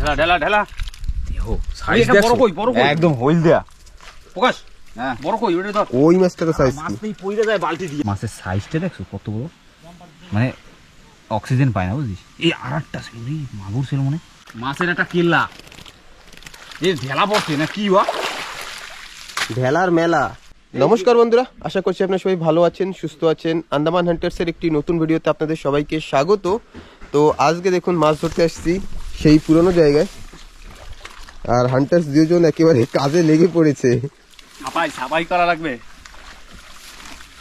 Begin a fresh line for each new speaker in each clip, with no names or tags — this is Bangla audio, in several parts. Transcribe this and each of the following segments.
ঢেলা ঢেলা ঢেলা
দেখো সাইজ দেখো বড় কই একদম হোল দেয়া
প্রকাশ হ্যাঁ বড় কই ওটা ধর
ওই মাছটার সাইজ
মাছ নেই পইরা যায় বালতি দিয়ে
মাছের সাইজটা দেখছো কত বড় মানে অক্সিজেন পায় না বুঝিস এই আরেকটা ছিল রে মাগুর ছিল মনে
মাছের একটা কিল্লা এই ঢেলা পড়ছে না কি ওয়া
ঢেলার মেলা। নমস্কার বন্ধুরা, আশা করছি আপনারা সবাই ভালো আছেন, সুস্থ আছেন। আন্দামান হান্টার্সের একটি নতুন ভিডিওতে আপনাদের সবাইকে স্বাগত। তো আজকে দেখুন মাছ ধরতে আসছি সেই পুরনো জায়গায়, আর হান্টার্স দুজন একেবারে কাজে লেগে পড়েছে।
সাবাই করা লাগবে,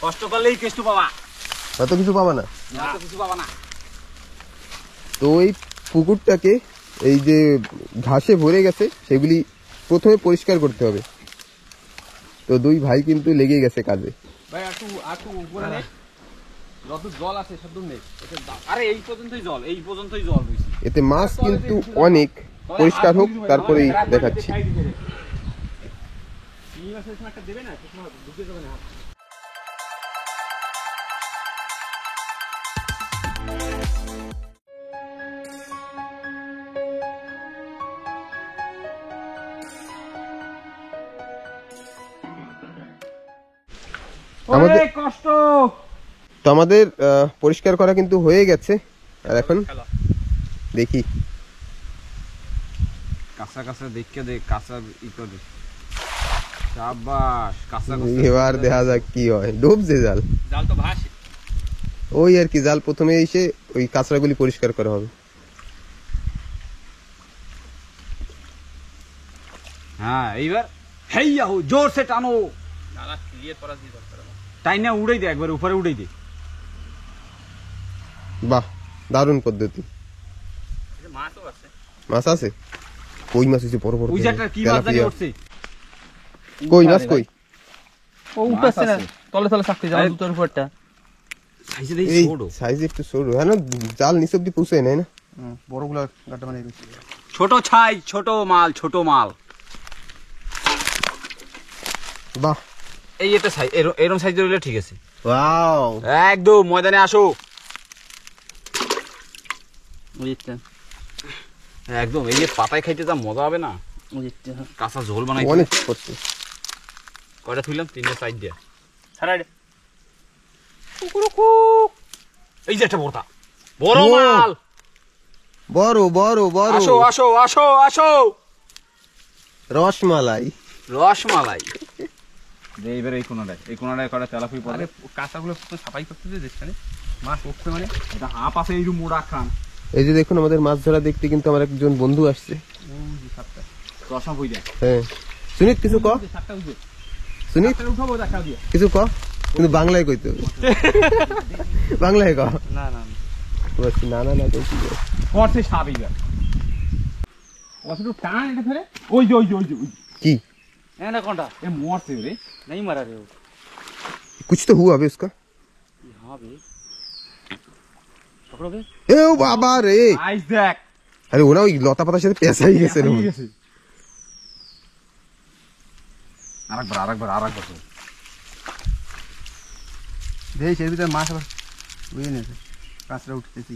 কষ্ট করলেই কেষ্টু পাবা,
অত কিছু পাবা না,
কিছু পাবা না।
তো এই পুকুরটাকে এই যে ঘাসে ভরে গেছে সেগুলি প্রথমে পরিষ্কার করতে হবে। তো দুই ভাই কিন্তু লেগে গেছে কাজে।
ভাই একটু উপরে নে, যত জল আছে সব দূর নেই। আরে এই পর্যন্তই জল বুঝছি।
এতে মাছ কিন্তু অনেক, পরিষ্কার হোক তারপরেই দেখাচ্ছি। আমাদের পরিষ্কার করা কিন্তু হয়ে গেছে, আর এখন দেখি
কাঁচা কাঁচা দেখে দে, কাঁচা ই করে শাবাশ কাঁচা
এবার দেখা যাক কি হয়। ডুবছে জাল
তো ভাসে
ওই আর কি, জাল প্রথমে এসে ওই কাঁচড়াগুলি পরিষ্কার করা হবে।
হ্যাঁ এইবার হেইয়া হো জোর সে টানো,
নালা ক্লিয়ার করা দিয়ে দরকার।
তাই না উড়াই দে, একবার উপরে উড়াই দে।
বাহ, দারুণ পদ্ধতি।
মাছও আছে,
মাছ আছে, কই মাছ হইছে বড় বড়।
ওই জায়গাটা কি মাছ জানি উঠছে,
কই মাছ কই?
ও উঠছে না, তলে তলে থাকতে যাও দুটোর উপরটা।
সাইজে দেই
এই
ছোট,
সাইজ একটু ছোট, হ্যাঁ না, জাল নিচে অব্দি পৌঁছায় নাই না।
বড়গুলা গাটা বানিয়ে দিচ্ছি। ছোট ছাই, ছোট মাল।
বাহ,
এই এটা সাইজ এরকম সাইজের হলে ঠিক আছে।
ওয়াও,
একদম ময়দানে আসো, একদম এই যে পাতায় খাইতে যা মজা হবে না, কাঁচা ঝোল বানাই
অনেক করছে।
কয়টা থুইলাম, তিনটা সাইড দিয়া
ছাড়াই দে।
এই যে একটা বড় মাল,
বড় বড় বড়।
আসো আসো আসো আসো,
রসমালাই।
এইবার এই কোনাটায় কটা তেলাপুরি পড়ে।
কাঁচাগুলো সাফাই করতে দিয়ে দেখছেন মাছ উঠছে, মানে এটা হাফ আছে এইরকম মোড়া খান।
এই যে দেখুন আমাদের মাছ ধরা দেখতে কিন্তু আমার একজন বন্ধু আসছে। হ্যাঁ, সুনিত কিছু ক, সুনিত কিছু ক, কিন্তু বাংলায় কইতে হবে। বাংলায় ক।
না না
বলছি না না না কইছি
করছে সাবিগা ওসু টান এটা ফেরে। ওই যে
কি
এনা কোনটা এ মরছে রে, নাই মারা রে।
कुछ तो हुआ अभी उसका।
हां बे पकड़ो बे।
ए ओ बाबा रे,
आइस देख।
अरे ওনা ওই লতা পাতার সাথে পেঁচা হয়ে গেছে রে।
আরেকবার
দেখ এর ভিতরে মাছ আবার বুঝে নেছে, কাঁচরা উঠতেছি।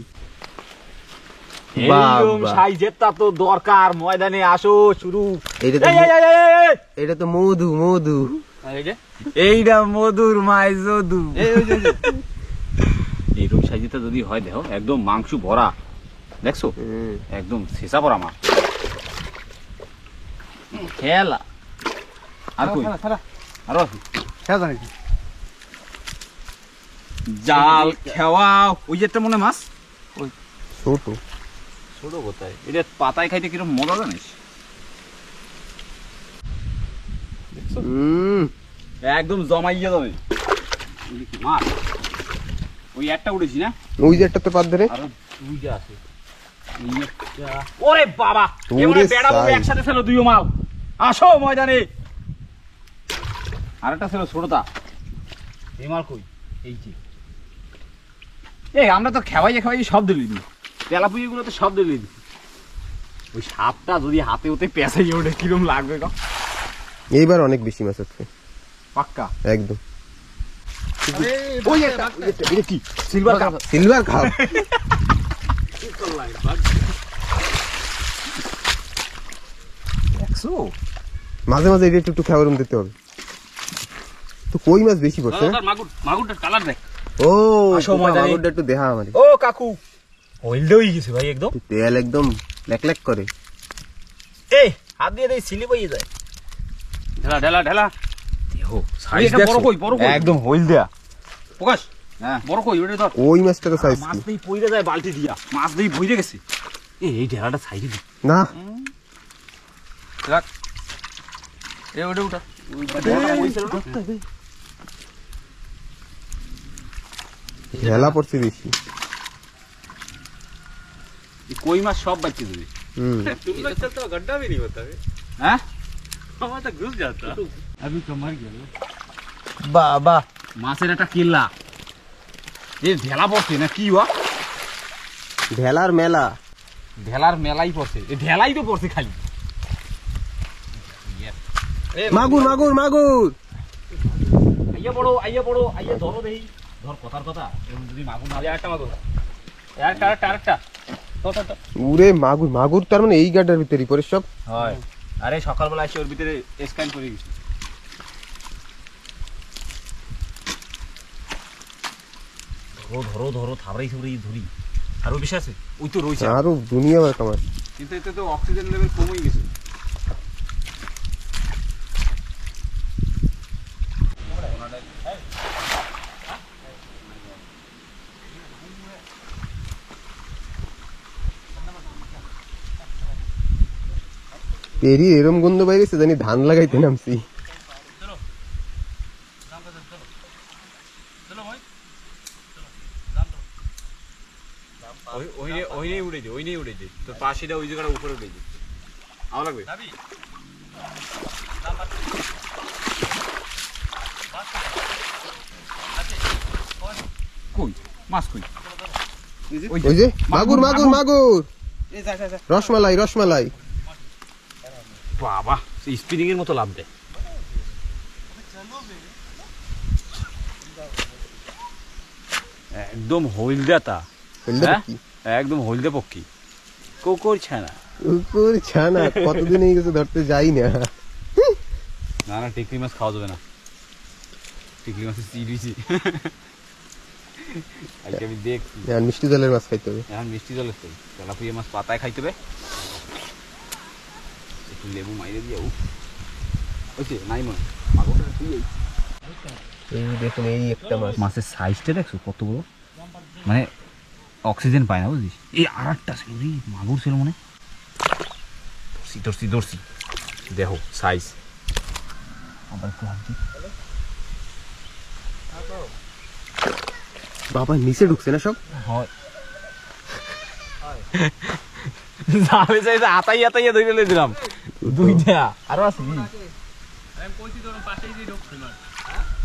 এইরকম সাইজেরটা তো দরকার, ময়দানে আসো শুরু।
এটা তো মধু
এইটা মধুর মাই যদু। এইরকম সাইজেরটা যদি হয় দেখো, একদম মাংস ভরা, দেখছো একদম শেষা ভরা মাছ। খেলা আর কই আরো
খেলা জানি
জাল খেওয়া। ওই যেটা মনে মাছ
ওই ছোট
কোথায়, এটা পাতায় খাইতে কিরকম মজা জানিস, একদম জমাইয়া যাবে মাছ। ওই একটা উঠেছি না,
ওই যে একটা তো পাত ধরে
আরো দুইটা আছে। ওরে বাবা, এবারে বেড়া বাবু একসাথে ছিল দুইও মাল। আসো ময়দানে, আরেকটা ছিল ছোটটা। এই মাল কই, এই যে এই আমরা তো খাওয়াই সব দিলি নি, তেলাপুরি গুলো তো সব দিলি নি। ওই সাপটা যদি হাতে ওতে পেঁচাই ওঠে কিরম লাগবে গো।
এইবার অনেক বেশি মাছ আছে
পাক্কা
একদম।
ওই এটা কি সিলভার কাপ, দেখছো
মাঝে মাঝে এটা একটু একটু খাবার দিতে হবে। তো কই মাছ বেশি পড়ছে না?
মাগুরটার কালার দেখ।
ও
আসো ময়দানে।
মাগুরটা একটু দেখা আমারে।
ও কাকু হইলদে হয়ে গেছে ভাই একদম।
তেল একদম লেক লেক করে।
এই হাত দিয়ে দেই সিলি বইয়ে যায়।
ঢেলা ঢেলা ঢেলা।
দেখো
সাইজ বড় কই বড় কই
একদম হইলদা।
প্রকাশ
হ্যাঁ
বড় কই ওটা ধর।
ওই মাছটার সাইজ
মাছ
কি?
দেই পইরে যায় বালতি দিয়া।
মাছ দিয়ে ভইরে গেছে।
এই ঢেলাটা সাইডে দি।
না
রাখ এ ওটা উঠা
ঢেলা পড়ছে বেশি।
কই মাছ সব বাচ্চা দেবে।
तुम लोग चलते हो गड्ढा भी नहीं होता है
হ্যাঁ
हमारा तो घुस जाता
আমি তো মার গেল
বাবা
মাছের একটা কিল্লা এ ঢেলা পড়ছে না কি ওয়া
ঢেলার মেলা।
ঢেলার মেলাই পড়ছে এ ঢেলাই তো পড়ছে খালি
মাগুর মাগুর মাগুর।
আইয়া বড় আইয়া ধরো দেই ধর কথার কথা এরকম যদি মাগুর না যায় একটা মাগুর আরেকটা
উরে মাগুর মাগুর তার মানে এই গাড্ডার ভিতরেই পড়ে সব।
হয় আরে সকালবেলা এসে ওর ভিতরে স্ক্যান করে গেছি
ধরো থাবড়াই থাবড়াই ধরি। আরো বেশি আছে
ওই তো রয়েছে
আরো দুনিয়া বার কামার।
কিন্তু এতে তো অক্সিজেন লেভেল কমে গেছে
পেরি এরম গন্ধ বাইরেছে জানি ধান লাগাইতে নামছি।
ওই নেই উড়ে দে তোর পাশেটা ওই জায়গাটা উপরে উড়ে দে আমার লাগবে কই মাছ কই
ওই যে মাগুর মাগুর মাগুর। রসমালাই রসমালাই।
বাবা স্পিনিং এর মতো লাভ দেয় একদম হইলদাতা
হইলদা
হ্যাঁ?
কি?
একদম হলদে পক্ষী কোকর ছানা
কুকুর ছানা কতদিন হয়ে গেছে ধরতে যাই না।
না টিকলি মাছ খাওয়া যাবে না টিকলি মাছের চিড়িছি আজকে আমি দেখছি
আর মিষ্টি জলের মাছ খাইতে হবে।
এখন মিষ্টি জল এসছে তেলাপিয়া মাছ পাতায় খাইতে হবে একটু লেবু মাইরে দিয়ে উফ ওইছে নাই মনে মাগুরটা তুই
এই দেখুন এই একটা মাছ।
মাছের সাইজটা দেখছো কত বড় মানে অক্সিজেন পায় না বুঝছিস। এই আর একটা ছিল রে মাগুর ছিল মনে
ধরছি দেখো সাইজ
আবার একটু হাত দিই।
বাবা নিচে ঢুকছে না সব।
হয় জালে যাইতে আতাইয়া ধরে লই দিলাম দুইটা আরো আছে কি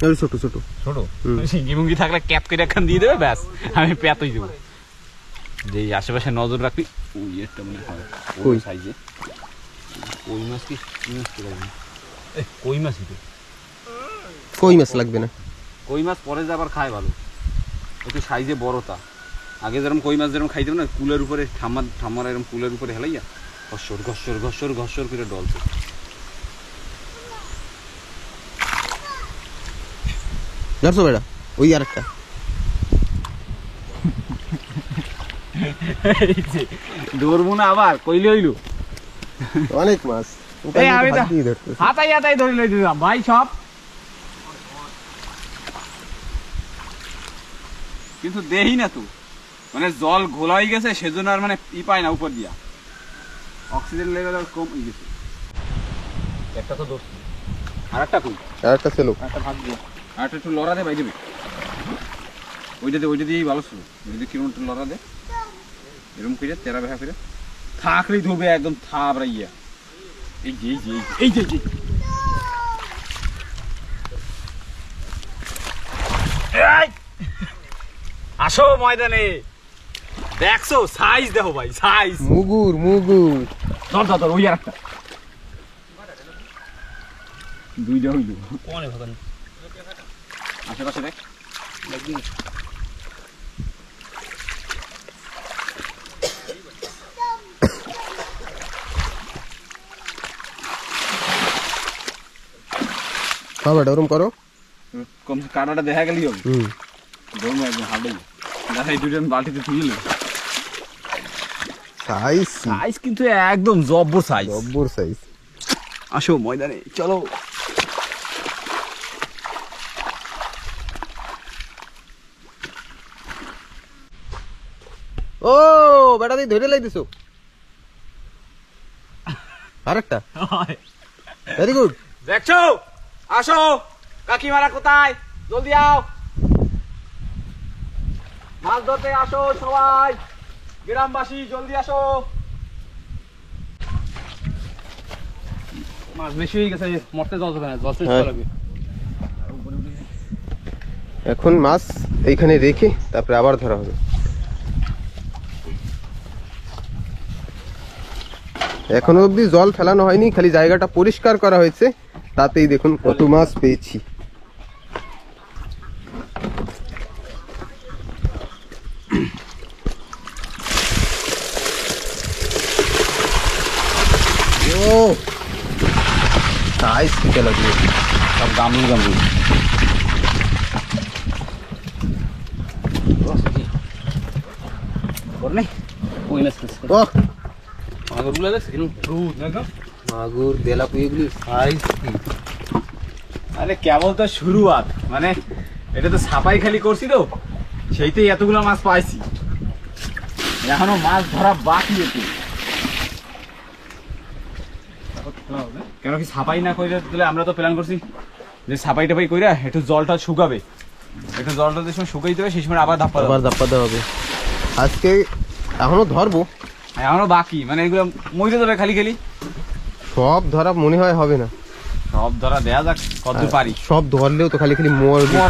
ওই ছোট ছোট।
ছোট সিঙ্গি মুঙ্গি থাকলে ক্যাপ করে একখান দিয়ে দেবে ব্যাস আমি পেতই দেবো। যে আশেপাশে নজর রাখবি
ওই একটা মনে হয়
কই?
ওই সাইজে কই মাছ কি মাছ কি লাগবে
কই মাছই তো
কই মাছ লাগবে না।
কই মাছ পরে যে আবার খায় ভালো একটু সাইজে বড়টা আগে যেরকম কই মাছ যেরকম খাইতে না কুলের উপরে ঠাম্মার এরকম কুলের উপরে হেলাইয়া ঘসর করে ডলছে
ধরছো বেড়া ওই আর একটা।
ধরবো না আবার কইলে হইলো
অনেক মাছ।
এই আমি তো-
হাত দিয়ে ধরতেছে।
হাতাই ধরে লই দিলাম ভাই সব।
কিন্তু দেহি না তো মানে জল ঘোলা হয়ে গেছে সেজন্য আর মানে পায় না উপর দিয়া অক্সিজেন লেভেল আর কম হয়ে গেছে
একটা তো ধরছি
আর একটা কই
আর একটা ছিল।
একটা ভাগ দিয়ে আর একটু লড়া দে বাইরে ওইটা দিয়েই ভালো ছিল ওইটা দিয়ে কিরম একটু লড়া দে এরকম করে তেরা বেহা করে থাকলেই ধরবে একদম থাবড়াইয়া এই যে
আসো ময়দানে দেখছো সাইজ দেখো ভাই সাইজ
মুগুর মুগুর।
ধর ওই আর একটা দুইটা হইল
কোনে ভাগান
আশেপাশে দেখ
খাও বেটা ওরম করো।
কম কাটাটা দেখা গেলেই হবে। ধরবো একদম হাঁটাই দেখা, এই দুটো আমি বালতিতে তুলে নেব।
সাইজ
সাইজ কিন্তু একদম জব্বর সাইজ।
জব্বর সাইজ।
আসো ময়দানে চলো।
ও বেটা তুই ধরে লাই দিছো আরেকটা। Very good.
দেখছো, আসো কাকিমারা কোথায়, জলদি আও, মাছ ধরতে আসো সবাই, গ্রামবাসী জলদি আসো। মাছ বেশি হয়ে গেছে, মরতে জল হবে না, জল শেষ করা লাগবে।
এখন মাছ এইখানে রেখে তারপরে আবার ধরা হবে। এখনো অবধি জল ফেলানো হয়নি, খালি জায়গাটা পরিষ্কার করা হয়েছে, তাতেই দেখুন কত মাছ পেয়েছি। ও সাইজ কেটে লাগবে
সব গামলি গামলি।
ওহ
মাগুর তেলাপিয়া এগুলি সাইজ কি! আরে কেবল তো শুরুয়াত, মানে এটা তো ছাপাই খালি করছি তো, সেইতেই এতগুলো মাছ পাইছি, এখনো মাছ ধরা বাকি আছে। কেন কি ছাপাই না কইরা দিলে, আমরা তো প্ল্যান করছি যে ছাপাই টাপাই কইরা একটু জলটা শুকাবে, একটু জলটা যে সময় শুকাইতে হবে সেই সময় আবার ধাপ্পা দেওয়া
হবে। আজকে এখনো ধরবো,
এখনো বাকি, মানে এগুলো মরে যাবে খালি খালি।
সব ধরা মনে হয় হবে না,
সব ধরা দেয়া যাক কতদূর পারি।
সব ধরলেও তো খালি খালি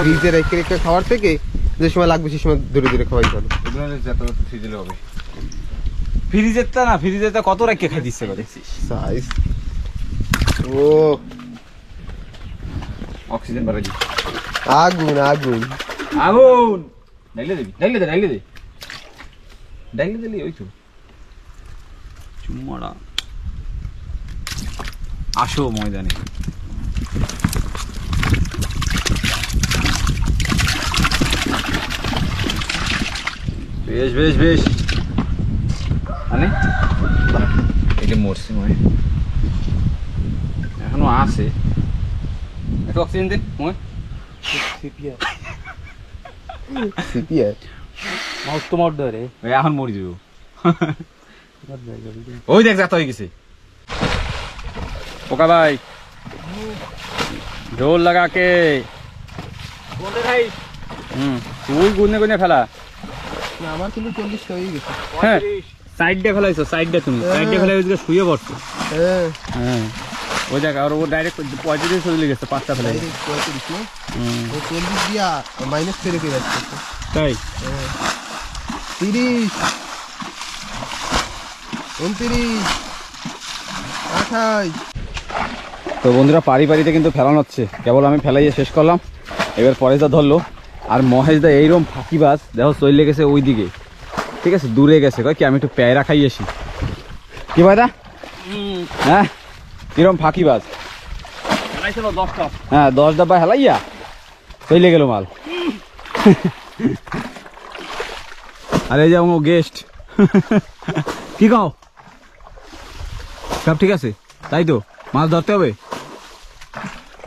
ফ্রিজে রেখে রেখে খাওয়ার থেকে যে সময় লাগবে সেই সময় ধরে ধরে খাওয়াই ভালো।
এগুলো যত ফ্রিজে হবে, ফ্রিজেরটা না, ফ্রিজেরটা কত রেখে খাই দিচ্ছে করে
সাইজ। ও
অক্সিজেন বাড়াই দিচ্ছে,
আগুন আগুন
আগুন। ডাইলে দিবি, ডাইলে দে, ডাইলে দে, ডাইলে দিলি ওই তো চুম্মাড়া। আসো ময়দানে, বেশ বেশ বেশ, মানে এটা মরছে মনে, এখনো আছে। একটু অক্সিজেন দে মনে,
সিপিআর
মাউস তো মার ধরে
এখন মরি যাবো। ওই দেখ যাতা হয়ে গেছে।
ओका भाई ढोल लगा के তুই গুনে গুনে ফেলা।
আমার কিন্তু 40টা হয়ে গেছে।
হ্যাঁ সাইড দিয়ে ফেলাইছো, সাইড দিয়ে তুমি সাইড দিয়ে ফেলাই ওইদিকে শুয়ে পড়ছো।
হ্যাঁ
হ্যাঁ ওই দেখ, আর ও ডাইরেক্ট 35 চলে গেছে, 5টা ফেলাই।
35 না, ও 40 দিয়া মাইনাস করে রেখে যাচ্ছে।
তাই
30 29 28।
তো বন্ধুরা পারি পারিতে কিন্তু ফেলানো হচ্ছে, কেবল আমি ফেলাইয়ে শেষ করলাম, এবার পরেশদা ধরলো। আর মহেশদা এইরকম ফাঁকিবাজ, দেখো চলে গেছে ওই দিকে, ঠিক আছে দূরে গেছে, কয় কি আমি একটু পেয়ারা খাই আসি। কি ভাই দা? হ্যাঁ কিরম ফাঁকিবাজ, হ্যাঁ 10 ডাব্বা হেলাইয়া চলে গেল মাল। আর এই যে আমার গেস্ট, কি কও সব ঠিক আছে তাই তো? মাছ ধরতে হবে।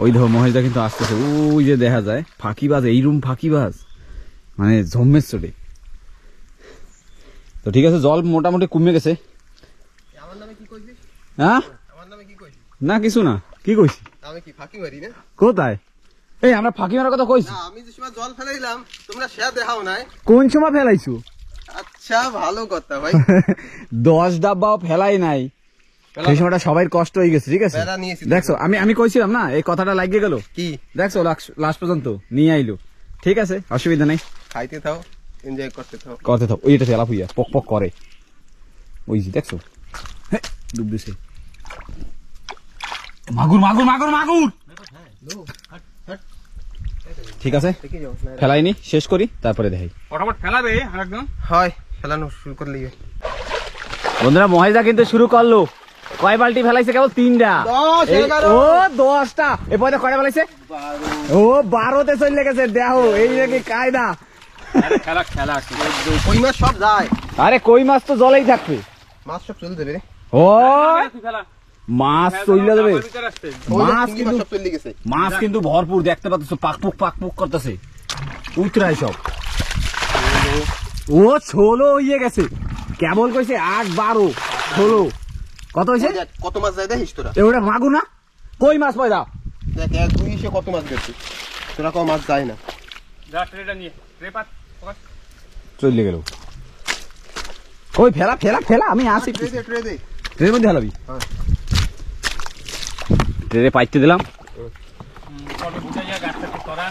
ওই ধর মহেশদা কিন্তু আসতেছে, ওই যে দেখা যায় ফাঁকিবাজ, এইরকম ফাঁকিবাজ মানে জম্মের চোটে। তো ঠিক আছে, জল মোটামুটি কমে গেছে।
আমার নামে কি কইছিস?
হ্যাঁ
আমার নামে কি কইছিস?
না কিছু না, কি কইছি?
আমি কি ফাঁকি মারি না?
কোথায়? এই আমরা ফাঁকি মারার কথা কইছি?
না আমি যে সময় জল ফেলাইলাম তোমরা সে দেখাও নাই।
কোন সময় ফেলাইছো?
আচ্ছা ভালো কথা ভাই।
10 ডাব্বাও ফেলাই নাই, সেই সময়টা সবাই কষ্ট হয়ে গেছে, ঠিক আছে দেখছো। আমি কইছিলাম না, এই কথাটা লাগিয়ে গেল
কি
দেখছো, লাস্ট পর্যন্ত নিয়ে আইলো, ঠিক আছে অসুবিধা নাই।
খাইতে থাও, এনজয় করতে থাও।
করতে থাও, ওইটা ফেলা ফুইয়া পক পক করে, ওই যে দেখছো ডুব দিছে। মাগুর মাগুর মাগুর মাগুর, ঠিক আছে ফেলাইনি, শেষ করি তারপরে দেখাই।
ফটাফট ফেলাবে একদম।
হয় ফেলানো শুরু করলি।
বন্ধুরা মহেশদা কিন্তু শুরু করলো, কয় বালতি ফেলাইছে কেবল 3টা
10, 11
ও 10টা এরপরে কয়টা ফেলাইছে 12 ও 12তে চলে গেছে দেখো এই নাকি কায়দা
খেলা খেলা
কই মাছ সব যায়,
আরে কই মাছ তো জলেই থাকবে
মাছ সব চলে যাবে রে।
ও মাছ চলে যাবে
ওই যে
মাছ
চিংড়ি
কিন্তু
সব চলে গেছে।
মাছ কিন্তু ভরপুর দেখতে পাচ্ছ পাকপুক করতেছে উতরাই সব ও 16 হয়ে গেছে কেবল কইছে 8 12 16 কত হয়েছে
ওই দেখ, কত মাছ যায় দেখিস তোরা,
এগুলা মাগু না কই মাছ পয়দা
দেখ 1 2 এসে কত মাছ গেছে, তোরা কম মাছ যায় না।
যা ট্রেটা নিয়ে ট্রে পাত
চলে গেল ওই ফেলা ফেলা ফেলা আমি আসি
ট্রে দে, ট্রে দে।
ট্রেনের মধ্যে হালাবি
হ্যাঁ।
ট্রেনে পাইতে দিলাম
কত বুঝা যা গাছটা করা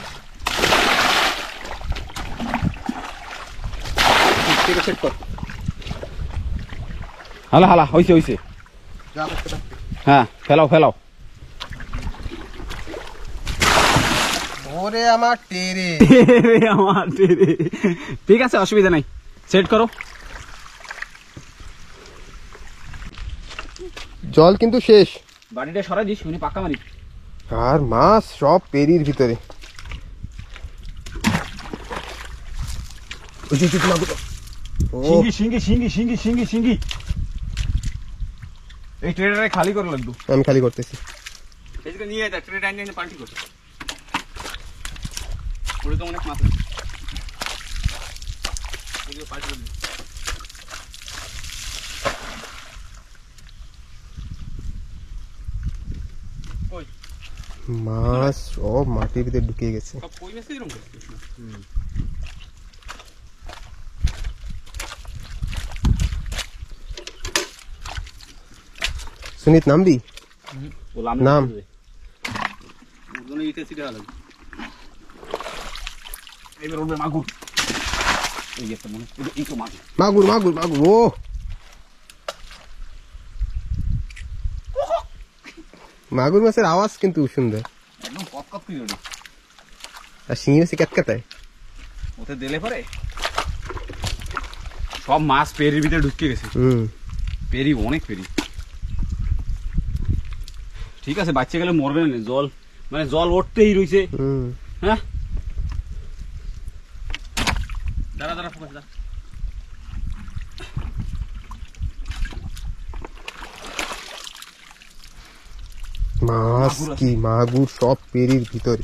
ঠিক আছে, সেট কর।
হালা হালা হইছে
যা করতে থাক।
হ্যাঁ ফেলাও
ওরে আমার টেরে,
আমার ট্রেনে ঠিক আছে অসুবিধা নাই সেট করো
জল কিন্তু শেষ,
বাড়িটা সরাই দিস উনি পাকা মারি
আর মাছ সব পেরির ভিতরে। ওই যে তুই মাগুর, ও
সিঙ্গি এই ট্রেনটারে খালি করে লাগবে
আমি খালি করতেছি।
এদিকে নিয়ে যা ট্রেটা নিয়ে পাল্টি করতে পুরো তো অনেক মাছ আছে এদিকে পাল্টি করে কই
মাছ সব মাটির ভিতরে ঢুকে গেছে।
সব কই মাছ এরকম করছিস
সুনিত নামবি,
বললাম
নাম।
ওগুলো ইতে সিটা লাগবে
এবার উঠবে মাগুর এই একটা মনে এই তো মাগুর
মাগুর মাগুর মাগুর, ও মাগুর মাছের আওয়াজ কিন্তু সুন্দর,
একদম কত করে ওঠে
আর শিঙি মাছে ক্যাটকাটায়।
ওতে দিলে পরে সব মাছ পেরির ভিতরে ঢুকে গেছে পেরি অনেক পেরি ঠিক আছে বাচ্চা গেলে মরবে না জল মানে জল উঠতেই রইছে হ্যাঁ
দাঁড়া ফোকাস দা
মাছ কি মাগুর সব পেরির ভিতরে,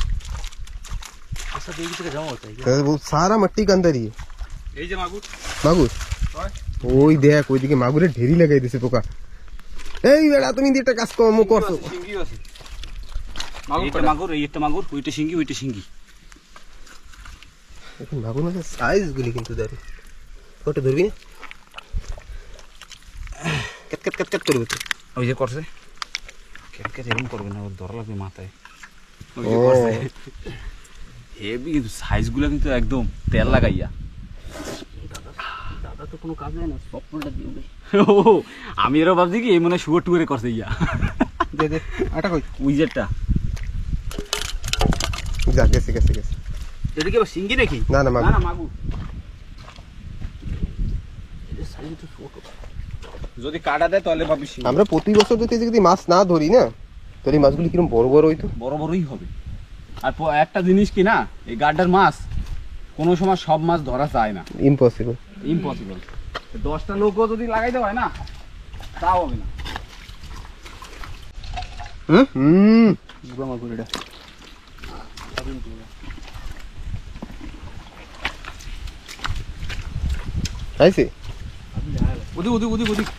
আচ্ছা দেখি থেকে যাও তাই
वो सारा मट्टी के अंदर ही है
এই যে মাগুর
মাগুর। ওই দেখ ওইদিকে মাগুরের ঢেরি লাগাই দিছে পোকা। এই বেড়া তুমি একটা কাজ কম করছো,
শিঙ্গি আছে মাগুর মাগুর এই একটা মাগুর ওইটা শিঙ্গি
এখন মাগুর মাছের সাইজ গুলি কিন্তু দারু, ওটা ধরবি না কেট কেট কেট কেট করবে তো।
ওই যে করছে কেটকে এরকম করবে না ওর ধরা লাগবে মাথায় ওই
ও
যে করছে হেভি কিন্তু সাইজগুলো কিন্তু একদম তেল লাগাইয়া
দাদা তো কোনো কাজ হয় না স্বপ্নটা দিবে
ও আমি এরও ভাবছি কি এই মনে হয় শুয়োর টুয়ারে করছে ইয়া
দে দে আটা কই,
উইজেরটা
যা গেছে গেছে গেছে।
এটা কি আবার শিঙ্গি নাকি
না না
না
মাগুর,
না মাগুর
এটা সাইজ তো ছোট
যদি কাটা দেয় তাহলে ভাবি শিঙ্গি।
আমরা প্রতি বছর যদি মাছ না ধরি না তাহলে এই মাছগুলি কিরকম বড় বড় হইতো।
বড় বড়ই হবে আর একটা জিনিস কি না এই গাড্ডার মাছ কোনো সময় সব মাছ ধরা যায় না
ইম্পসিবল।
ইম্পসিবল 10টা লোকও যদি লাগাইতে হয় না তাও হবে না
বুড়া মাগুর এটা
আইছে
ওদিক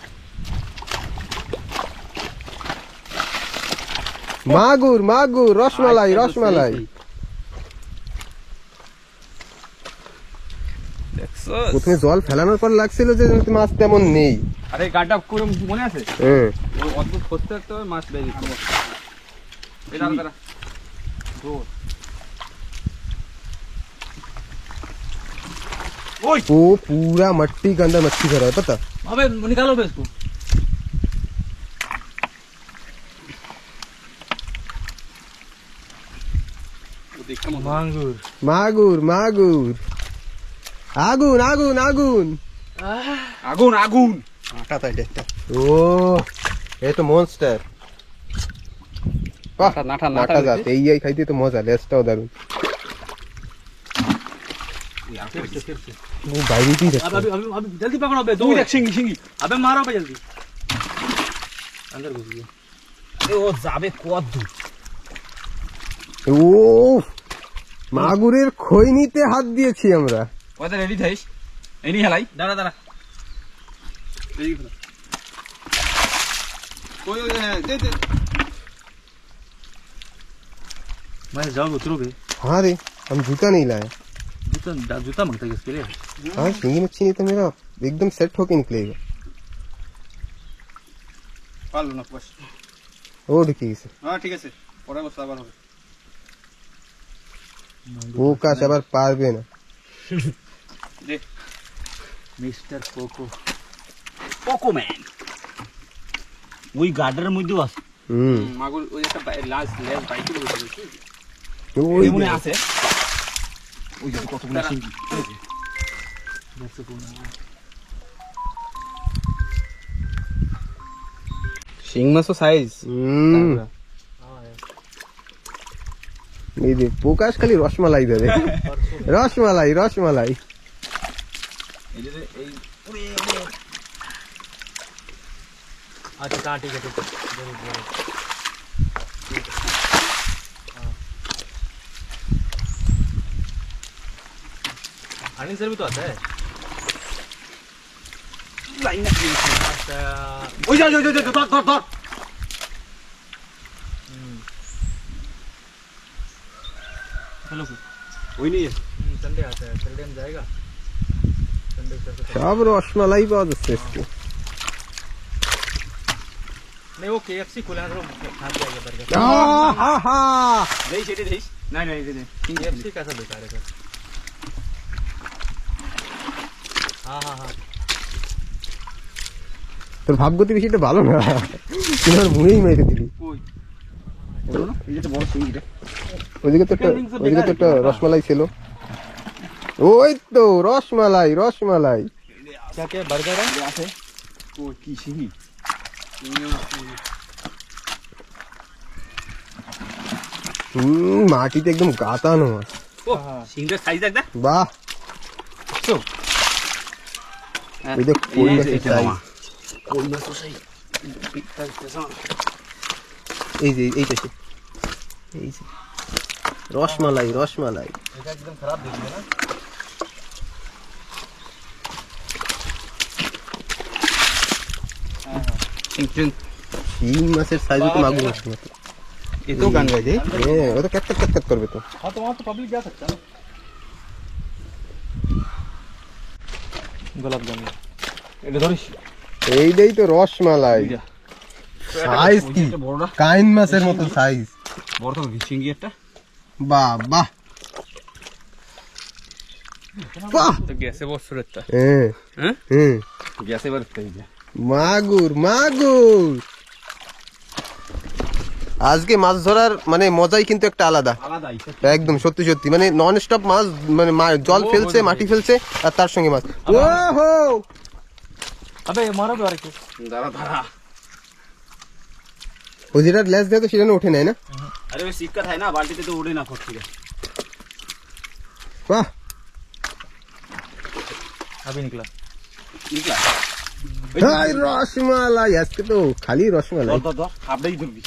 মাগুর মাগুর রসমালাই রসমালাই।
দেখছো
প্রথমে জল ফেলানোর পর লাগছিল যে মাছ তেমন নেই।
আরে গাড্ডা করে মনে আছে
হ্যাঁ
ওই অদ্ভুত খুঁজতে থাকতে হবে মাছ বেরিয়ে যাবে এটা দাঁড়া
वो पूरा मट्टी के अंदर मच्छी भरा है पता।
अबे निकालो बे इसको
मांगूर मागूर मागूर आगुन आगुन आगुन
আগুন আগুন
आटा था डेटा ओ এই তো মনস্টার বাহ
নাটা
নাটা জাত এই খাইতে তো মজা লেজটাও দারুণ वो বাইরে কি
अब अभी अभी अभी जल्दी पकड़ो बे दो सिंगी सिंगी अबे मारो बे जल्दी अंदर घुस गया
ও যাবে কত দূর
ও মাগুরের খৈনিতে হাত দিয়েছি আমরা
কত রেডি থাইস এনি হেলাই
दादा दादा
ওই ওই হ্যাঁ দে দে
मैं जाओ उतरोगे
हाँ रे हम जूता नहीं लाए
जूता जूता मांगता है इसके लिए
हाँ सिंगी मच्छी नहीं तो मेरा एकदम सेट होके निकलेगा
পারলো না বস
ও ঢুকে গেছে
হ্যাঁ ঠিক আছে পরে বস আবার হবে
ও কাজ আবার পারবে না
দে
मिस्टर कोको
কোকোম্যান ওই গার্ডারের মধ্যেও আছে
মাগুর ওই একটা লাজ লেজ বাইকে বসে কি
ওই
মনে আছে ওই যে কতগুলো সিঙ্গি
শিং মাছও সাইজ
এই যে প্রকাশ খালি রসমালাই দেবে রসমালাই রসমালাই
এই যে এই
अच्छा ठीक है ठीक है अनिल सर भी तो आता है
লাইন
अच्छा
ওই যা যা যা ধর ধর ধর
चलो
ওই নিয়ে
संडे आता है संडे में जाएगा संडे सर
সব রসমালাই পাওয়া যাচ্ছে আজকে
नहीं वो KFC खुला है तो खा जाएगा बर्गर
আহা
দেই সেটা দেইস না না এই যে
KFC कैसा बेकार है सर हाँ हाँ हाँ
তোর ভাবগতি বেশিটা ভালো না তুই আমার মুড়েই মেরে দিলি
কই বলো না এই যে বড় সিঙ্গিটা
ওইদিকে তো একটা রসমালাই ছিল ওই তো রসমালাই রসমালাই
क्या क्या बर्गर है
আছে কই কি সিঙ্গি
মাটিতে একদম গাতানো মাছ
ও সিঙ্গির সাইজ দেখ না
বাহ ওই দেখ কই মাছের size।
কই মাছ তো সেই
এই যে এইটা সে এই যে রসমালাই রসমালাই
एकदम खराब देखिए ना
শিং মাছের সাইজ তো মাগুর মাছের মতো
ये तो गन गए
হ্যাঁ ও তো ক্যাট ক্যাট করবে তো
हाँ तो वहाँ तो पब्लिक जा सकता है गुलाब जामुन
এটা ধরিস
এইটাই তো রসমালাই সাইজ কি
বড়টা
কাইন মাছের মতো সাইজ
বড় তো সিঙ্গি একটা
বাহ বাহ বাহ
तो कैसे बहुत सूरत था
হ্যাঁ
हैं
হ্যাঁ
গ্যাসে বার এই যে
মাগুর মাগুর আজকে মাছ ধরার মানে মজাই কিন্তু একটা আলাদা
আলাদাই
একদম সত্যি সত্যি মানে নন স্টপ মাছ মানে জল ফেলছে মাটি ফেলছে আর তার সঙ্গে মাছ ওহো
अबे मारो भी और क्यों
দাঁড়া দাঁড়া
ও যেটা লেস দেয় তো সেটা না ওঠে নেয় না
আরে ওই সিক্কা থাকে না বালতিতে তো ওড়ে না ফট থেকে
বাহ
अभी निकला
নিকলা
হাই রসমালাই আজকে তো খালি রসমালাই
ধর ধর ধর আপডাই ধরবি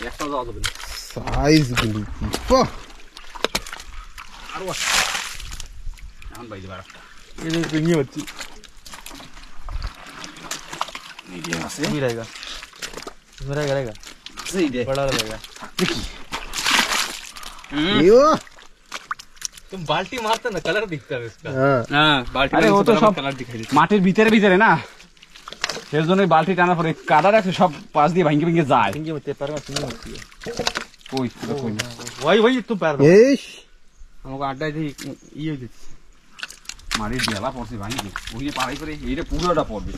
একটা যাওয়া যাবে না
সাইজ গুলি বাহ
আরো আছে এখন বাইরে বার একটা
ये तो पिंगी बच्ची
মিডিয়াম আছে
भी रहेगा इसमें रहेगा
সেই দে
बड़ा रहेगा
ইয়ো
तुम बाल्टी मारते ना कलर दिखता है इसका
হ্যাঁ
हाँ बाल्टी
अरे वो तो सब
कलर दिखाई देता
মাটির ভিতরে ভিতরে না এর জন্য বালতি টানার পরে কাদা রাখছে সব পাশ দিয়ে ভাঙে ভেঙে যায়
पिंगी मत पैर में पिंगी मत
কই এটা কই না
वही वही तुम पैर में
এইস
हमको अड्डा थी ये देती
মাটির দেলা পড়ছে ভাঙি ওই যে পাড়াই করে এইটা পুরোটা পড়বে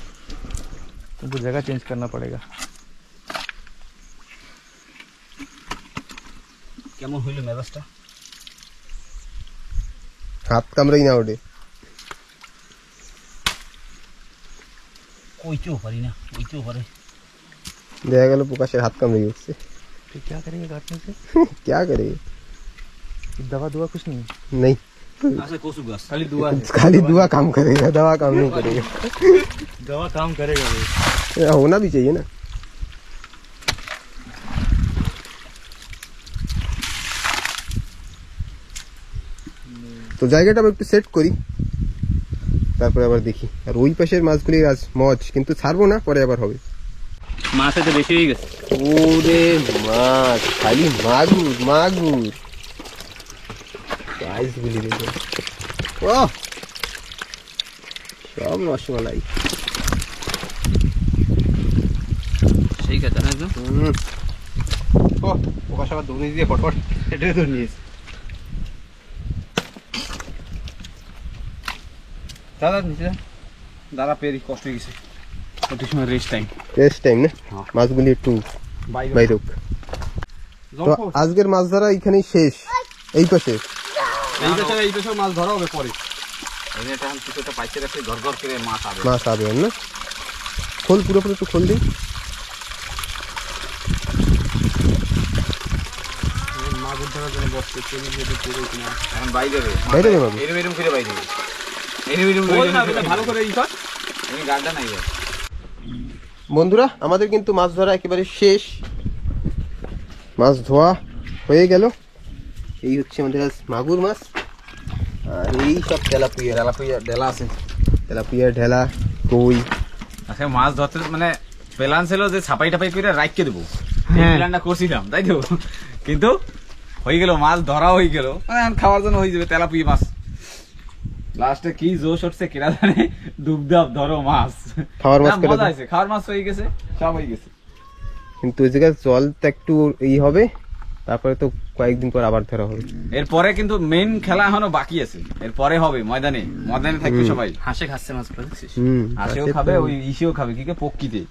तुमको जगह चेंज करना पड़ेगा
কেমন হইলো মেজাজটা
হাত কামড়াই না ওঠে
কইতেও পারি না কইতেও পারে
দেখা গেল প্রকাশের হাত কামড়ে গেছে।
फिर क्या करेंगे काटने से?
क्या करेंगे?
दवा दुआ कुछ नहीं,
नहीं,
আছে কচু গাছ
खाली दुआ है।
खाली दुआ काम करेगा, दवा काम नहीं करेगा।
दवा काम करेगा वो।
होना भी चाहिए ना। তো জায়গাটা আমি একটু সেট করি, তারপরে আবার দেখি। আর ওই পাশের মাছগুলি আজ মজ, কিন্তু ছাড়বো না, পরে আবার হবে।
মাছ তো বেশি হয়ে গেছে।
ওরে মাছ, খালি মাগুর মাগুর সাইজগুলি দেখো। ও সব রসমালাই।
সেই কথা না একদম।
ও প্রকাশ আবার দৌড়ে দিয়ে ফটফট এটা ধরে নিয়েছে।
দাদা নিচে দাদা পেরি কষ্ট হয়ে গেছে, একটু সময় রেস্ট টাইম।
রেস্ট টাইম না, মাছগুলি একটু বাইরে হোক। তো আজকের মাছ ধরা এখানেই শেষ। এই পাশে
এই পেশে মাছ ধরা হবে পরে। এই এটা এখন কিছুটা পাইতে রাখছে, ঘর ঘর করে মাছ আবে।
মাছ আবে না, খোল পুরোপুরি একটু খোল দিই।
মাগুর ধরার জন্য বসতে চেনি দিয়ে পুরো কিনা এখন বাইরে হবে।
বাইরে হবে মাগুর।
এরম এরম করে বাইরে হবে। এরম এরম ভালো করে এই কর, এই গাড়টা নাই যায়।
বন্ধুরা আমাদের কিন্তু মাছ ধরা একেবারে শেষ, মাছ ধোয়া হয়ে গেল। এই হচ্ছে আমাদের আজ মাগুর মাছ, আর এই সব তেলাপুয়া
ডেলা আছে।
তেলাপুয়া ঢেলা কই।
আচ্ছা মাছ ধরতে মানে প্ল্যান ছিল যে ছাপাই টাপাই করে রাখতে দেবো, প্ল্যানটা করছিলাম তাই তো, কিন্তু হয়ে গেল মাছ ধরা হয়ে গেল, মানে এখন খাওয়ার জন্য হয়ে যাবে তেলাপুয়া মাছ। লাস্টে কি জোশ উঠছে কেনা জানে, ডুবডাব ধরো মাছ।
খাওয়ার মাছ কেটে
মজা হয়েছে, খাওয়ার মাছ হয়ে গেছে, সব হয়ে গেছে।
কিন্তু ওই জায়গায় জলটা একটু এই হবে, তারপরে তো কয়েকদিন পর আবার ধরা হবে।
এরপরে কিন্তু মেইন খেলা এখনো বাকি আছে, এরপরে হবে ময়দানে। ময়দানে থাকবে সবাই, হাঁসে খাচ্ছে মাছ দেখছিস, হাঁসেও খাবে, ওই ইসেও খাবে, কি কে পক্কিতে,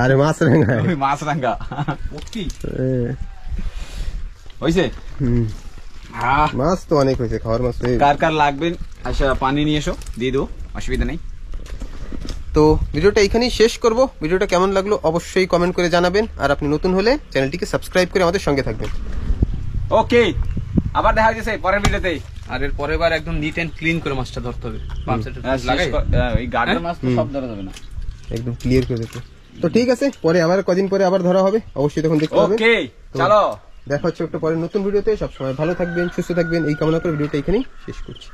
আরে মাছ রাঙা,
ওই মাছ রাঙ্গা পক্কি
হ্যাঁ।
হইছে।
মাছ তো অনেক হয়েছে, খাওয়ার মাছ হয়ে।
কার কার লাগবে আচ্ছা পানি নিয়ে এসো, দিয়ে দেবো, অসুবিধা নেই।
তো ভিডিওটা এখানেই শেষ করব। ভিডিওটা কেমন লাগলো অবশ্যই কমেন্ট করে জানাবেন, আর আপনি নতুন হলে চ্যানেলটিকে সাবস্ক্রাইব করে আমাদের সঙ্গে থাকবেন।
ওকে, আবার দেখা হচ্ছে পরের ভিডিওতে।
আর এর পরের বার একদম নিট এন্ড ক্লিন করে মাছটা ধরতে হবে।
লাগাই এই গার্ডের মাছ তো সব ধরা যাবে না,
একদম ক্লিয়ার করে দিতে। তো ঠিক আছে, পরে আবার কদিন পরে আবার ধরা হবে, অবশ্যই তখন দেখতে হবে।
ওকে চলো,
দেখা হচ্ছে একটা পরে নতুন ভিডিওতে। সব সময় ভালো থাকবেন, সুস্থ থাকবেন, এই কামনা করে ভিডিওটা এখানেই শেষ করছি।